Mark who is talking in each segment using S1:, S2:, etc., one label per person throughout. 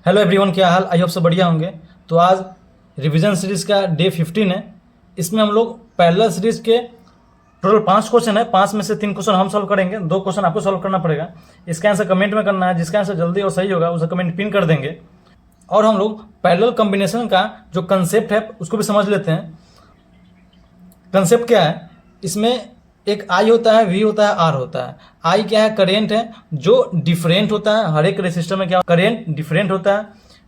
S1: Hello everyone, क्या हाल? I hope सब बढ़िया होंगे। तो आज रिवीजन सीरीज़ का डे 15 है। इसमें हम लोग पैरेलल सीरीज़ के टोटल 5 क्वेश्चन है। 5 में से 3 क्वेश्चन हम सॉल्व करेंगे, 2 क्वेश्चन आपको सॉल्व करना पड़ेगा। इसका आंसर कमेंट में करना है, जिसका आंसर जल्दी और सही होगा उसे कमेंट पिन कर देंगे। और हम लोग पैरेलल कॉम्बिनेशन का जो कंसेप्ट है उसको भी समझ लेते हैं। कंसेप्ट क्या है? इसमें एक आई होता है, वी होता है, आर होता है। आई क्या है? करेंट है जो डिफरेंट होता है। हर एक रेसिस्टर में क्या करेंट डिफरेंट होता है।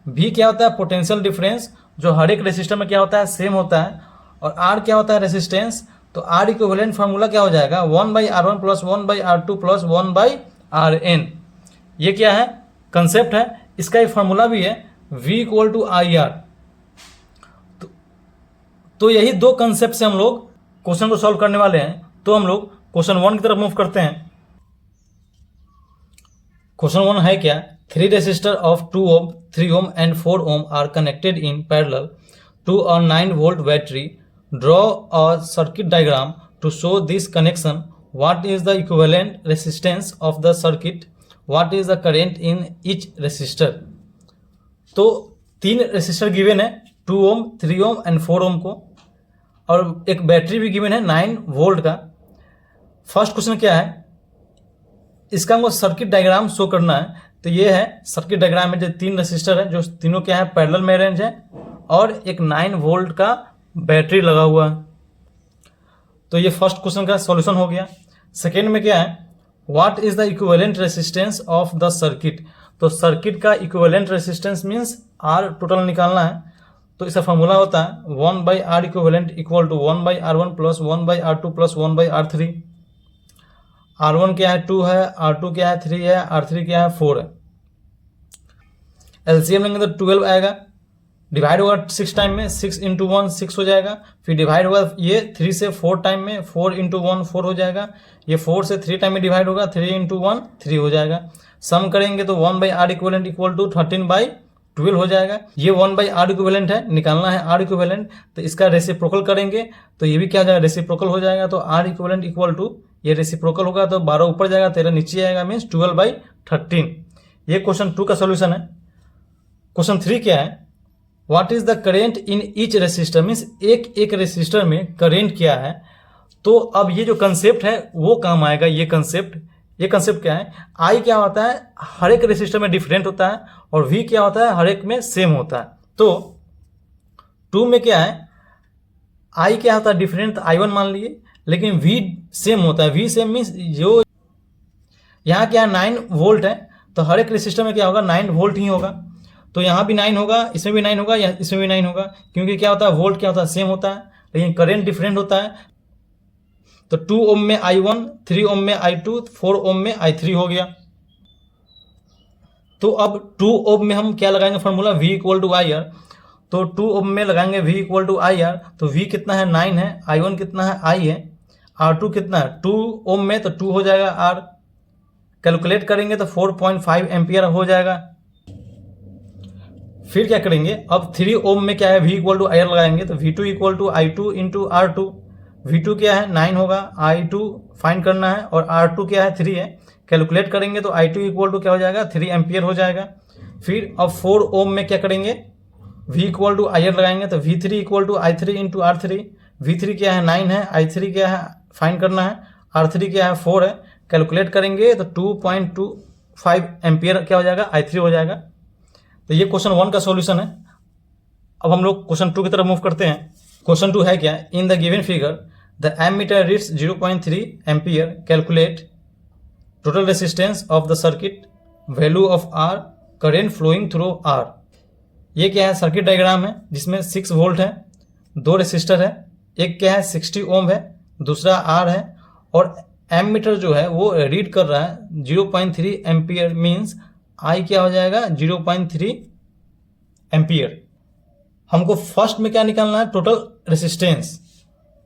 S1: वी क्या होता है? पोटेंशियल डिफरेंस, जो हर एक रेसिस्टर में क्या होता है? सेम होता है। और आर क्या होता है? रेसिस्टेंस। तो आर इक्विवेलेंट फार्मूला क्या हो जाएगा? 1/R1 plus 1/R2 plus 1/Rn। ये क्या है? कंसेप्ट है। इसका एक फार्मूला भी है, V equal to I R. तो यही 2 कंसेप्ट से हम लोग क्वेश्चन को सॉल्व करने वाले हैं। तो हम लोग क्वेश्चन 1 की तरफ मूव करते हैं। क्वेश्चन 1 है क्या? 3 resistor of 2 ohm, 3 ohm and 4 ohm are connected in parallel to a 9 volt battery. Draw a circuit diagram to show this connection. What is the equivalent resistance of the circuit? What is the current in each resistor? तो 3 resistor given है, 2 ohm, 3 ohm and 4 ओम को, और एक battery भी given है 9 volt का। First question क्या है? इसका हमको सर्किट डायग्राम शो करना है। तो ये है सर्किट डायग्राम में जो 3 रेसिस्टर है, जो तीनों क्या है? पैरेलल में अरेंज है, और एक 9 वोल्ट का बैटरी लगा हुआ है। तो ये फर्स्ट क्वेश्चन का सॉल्यूशन हो गया। सेकेंड में क्या है? What is the equivalent resistance of the circuit? तो सर्किट का equivalent resistance means R total निकालना है। तो इसका फॉर्मूला होता है 1/R equivalent equal to 1/R1 plus 1/R2 plus 1/R3। R1 क्या है? 2 है, R2 क्या है? 3 है, R3 क्या है? 4 है। एलसीएम लेंगे तो 12 आएगा। डिवाइड होगा 6 टाइम में, 6 इंटू 1 6 हो जाएगा। फिर डिवाइड होगा ये 3 से 4 टाइम में, 4 इंटू 1 4 हो जाएगा। ये 4 से 3 टाइम में डिवाइड होगा, 3 इंटू 1 3 हो जाएगा। सम करेंगे तो 1/R इक्विवेलेंट इक्वल टू 13/12 हो जाएगा। ये 1/R इक्विवेलेंट है, निकालना है R इक्विवेलेंट। तो इसका रेसिप्रोकल करेंगे तो ये भी क्या हो जाएगा? रेसिप्रोकल हो जाएगा। तो R इक्विवेलेंट इक्वल टू, ये रेसिप्रोकल होगा तो 12 ऊपर जाएगा, 13 नीचे आएगा, मीन्स 12/13। ये क्वेश्चन 2 का सोल्यूशन है। क्वेश्चन 3 क्या है? What is the current in each resistor? Means एक एक रेसिस्टर में करेंट क्या है? तो अब ये जो कंसेप्ट है वो काम आएगा। ये कंसेप्ट क्या है? आई क्या होता है? हर एक रेसिस्टर में डिफरेंट होता है, और वी क्या होता है? हर एक में सेम होता है। तो 2 में क्या है? आई क्या होता है? डिफरेंट। I1 मान लिए, लेकिन वी सेम होता है। वी सेम मीन्स जो यहाँ क्या है? 9 वोल्ट है, तो हर एक रेसिस्टर में क्या होगा? 9 वोल्ट ही होगा। तो यहाँ भी 9 होगा, इसमें भी 9 होगा, इसमें भी 9 होगा, क्योंकि क्या होता है? वोल्ट क्या होता है? सेम होता है, लेकिन करेंट डिफरेंट होता है। तो 2 ओम में I1, 3 ओम में I2, 4 ओम में I3 हो गया। तो अब 2 ओम में हम क्या लगाएंगे? Formula V equal to I R. तो 2 ओम में लगाएंगे V equal to I R. तो V कितना है? 9 है। I1 कितना है? I है। R2 कितना है? 2 ओम में तो 2 हो जाएगा R। कैलकुलेट करेंगे तो 4.5 एम्पियर हो जाएगा। फिर क्या करेंगे? अब 3 ओम में क्या है? V equal to I R लगाएंगे तो V2 equal to I2 into R2। V2 क्या है? 9 होगा, I2 फाइंड करना है, और R2 क्या है? 3 है। कैलकुलेट करेंगे तो I2 इक्वल टू क्या हो जाएगा? 3 एम्पियर हो जाएगा। फिर अब 4 ओम में क्या करेंगे? V equal to I R लगाएंगे तो V3 equal to I3 into R3। V3 क्या है? 9 है। I3 क्या है? फाइंड करना है। R3 क्या है? 4 है। कैलकुलेट करेंगे तो 2.25 एम्पियर क्या हो जाएगा? I3 हो जाएगा। तो ये क्वेश्चन 1 का सॉल्यूशन है। अब हम लोग क्वेश्चन 2 की तरफ मूव करते हैं। क्वेश्चन 2 है क्या? In the given figure the ammeter reads 0.3 ampere. Calculate total resistance of the circuit, value of R, current flowing through R। ये क्या है? सर्किट डायग्राम है जिसमें 6 वोल्ट है, 2 रेसिस्टर है, एक क्या है? 60 ओम है, दूसरा R है, और एमीटर जो है वो रीड कर रहा है 0.3 एम्पियर। मीन्स I क्या हो जाएगा? 0.3 एम्पियर। हमको फर्स्ट में क्या निकालना है? Total resistance.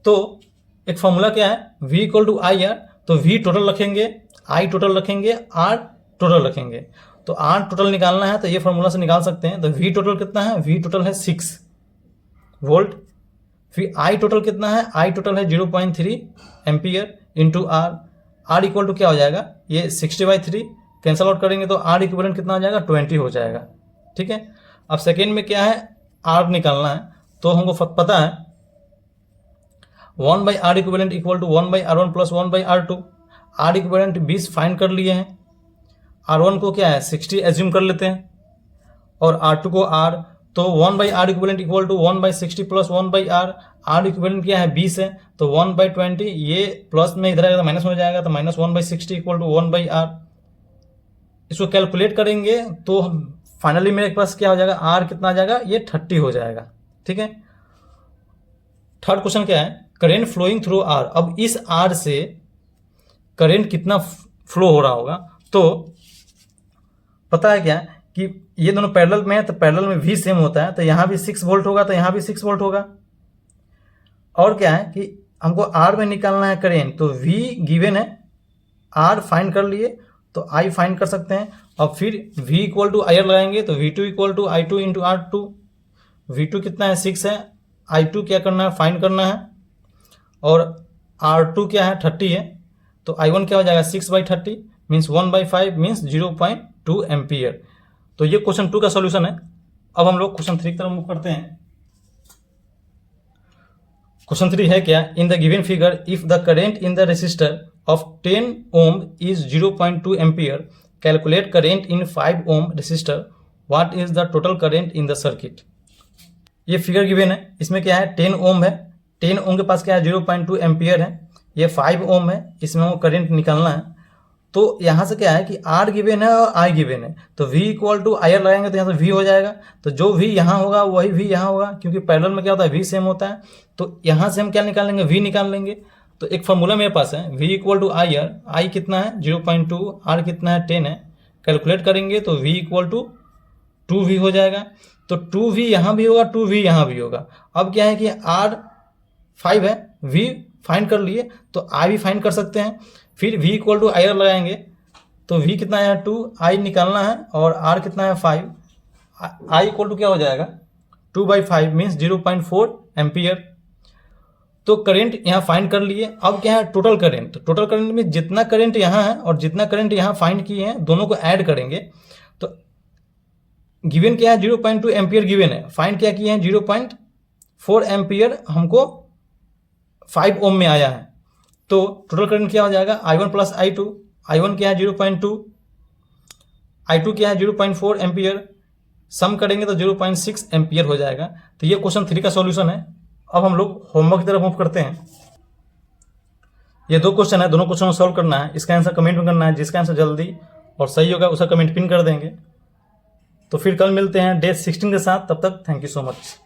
S1: तो एक फॉर्मूला क्या है? V equal to I R. तो V टोटल रखेंगे, I टोटल रखेंगे, R टोटल रखेंगे। तो R टोटल निकालना है तो ये फॉर्मूला से निकाल सकते हैं। तो V टोटल कितना है? V टोटल है 6 वोल्ट। फिर I टोटल कितना है? I टोटल है 0.3 ampere into R equal to क्या हो जाएगा? ये 60/3 कैंसल आउट करेंगे तो R इक्विवेलेंट कितना हो जाएगा? 20 हो जाएगा। ठीक है। अब सेकेंड में क्या है, आर निकालना है, तो हमको पता है 1/R equivalent equal to 1/R1 plus 1/R2। R equivalent 20 find कर लिए हैं, R1 को क्या है 60 एज्यूम कर लेते हैं और R2 को R, तो 1/R equivalent equal to 1/60 plus 1/R। R equivalent क्या है 20 है, तो 1/20, ये प्लस में इधर आएगा तो माइनस में हो जाएगा, तो माइनस 1/60 इक्वल टू 1/R। इसको कैलकुलेट करेंगे तो फाइनली मेरे पास क्या हो जाएगा, R कितना आ जाएगा, ये 30 हो जाएगा। ठीक है। थर्ड क्वेश्चन क्या है, करेंट फ्लोइंग थ्रू R। अब इस R से करेंट कितना फ्लो हो रहा होगा, तो पता है क्या कि ये दोनों पैरेलल में है, तो पैरेलल में V सेम होता है, तो यहाँ भी 6 वोल्ट होगा, तो यहाँ भी 6 वोल्ट होगा। और क्या है कि हमको R में निकालना है करेंट, तो V गिवन है, R फाइंड कर लिए, तो I फाइंड कर सकते हैं। और फिर V इक्वल टू IR लगाएंगे, तो V2 equal to I2 into R2। V2 कितना है 6 है, I2 क्या करना है फाइंड करना है, और R2 क्या है 30 है, तो I1 क्या हो जाएगा 6/30 मीन्स 1/5 मीन्स 0.2 एम्पियर। तो ये क्वेश्चन 2 का सॉल्यूशन है। अब हम लोग क्वेश्चन 3 की तरफ मूव करते हैं। क्वेश्चन 3 है क्या, in the given figure if the current in the resistor of 10 ohm is 0.2 ampere, calculate current in 5 ohm resistor, what is the total current in the circuit. ये फिगर गिवन है, इसमें क्या है 10 ओम है, 10 ओम के पास क्या है 0.2 एम्पियर है, ये 5 ओम है, इसमें हमको करंट निकालना है। तो यहाँ से क्या है कि R गिवन है और I गिवन है, तो V इक्वल टू IR लगाएंगे तो यहाँ से V हो जाएगा, तो जो V यहाँ होगा वही V यहाँ होगा, क्योंकि पैरेलल में क्या होता है V सेम होता है। तो यहाँ से हम क्या निकाल लेंगे, V निकाल लेंगे। तो एक फार्मूला मेरे पास है, V equal to IR, I कितना है 0.2, R कितना है 10 है, कैलकुलेट करेंगे तो V इक्वल टू 2V हो जाएगा। तो 2V यहाँ भी होगा, 2V यहाँ भी होगा। अब क्या है कि R 5 है, V फाइंड कर लिए, तो I भी फाइंड कर सकते हैं। फिर V इक्वल टू IR लगाएंगे, तो V कितना है 2, I निकालना है, और R कितना है 5, I इक्वल टू क्या हो जाएगा 2/5 मीन्स 0.4 एम्पियर। तो करंट यहाँ फाइंड कर लिए। अब क्या है टोटल करंट, टोटल करंट में जितना करंट यहाँ है और जितना करंट यहाँ फाइंड किए हैं दोनों को ऐड करेंगे। तो गिवन क्या है 0.2 एम्पियर गिवन है, फाइंड क्या किए हैं 0.4 एम्पियर हमको 5 ओम में आया है। तो टोटल करंट क्या हो जाएगा I1 प्लस I2, I1 क्या है 0.2, I2 क्या है 0.4 एम्पियर, सम करेंगे तो 0.6 एम्पियर हो जाएगा। तो ये क्वेश्चन 3 का सॉल्यूशन है। अब हम लोग होमवर्क की तरफ मूव करते हैं। ये 2 क्वेश्चन है, दोनों क्वेश्चन को सॉल्व करना है, इसका आंसर कमेंट में करना है, जिसका आंसर जल्दी और सही होगा उसका कमेंट पिन कर देंगे। तो फिर कल मिलते हैं डे 16 के साथ, तब तक थैंक यू सो मच।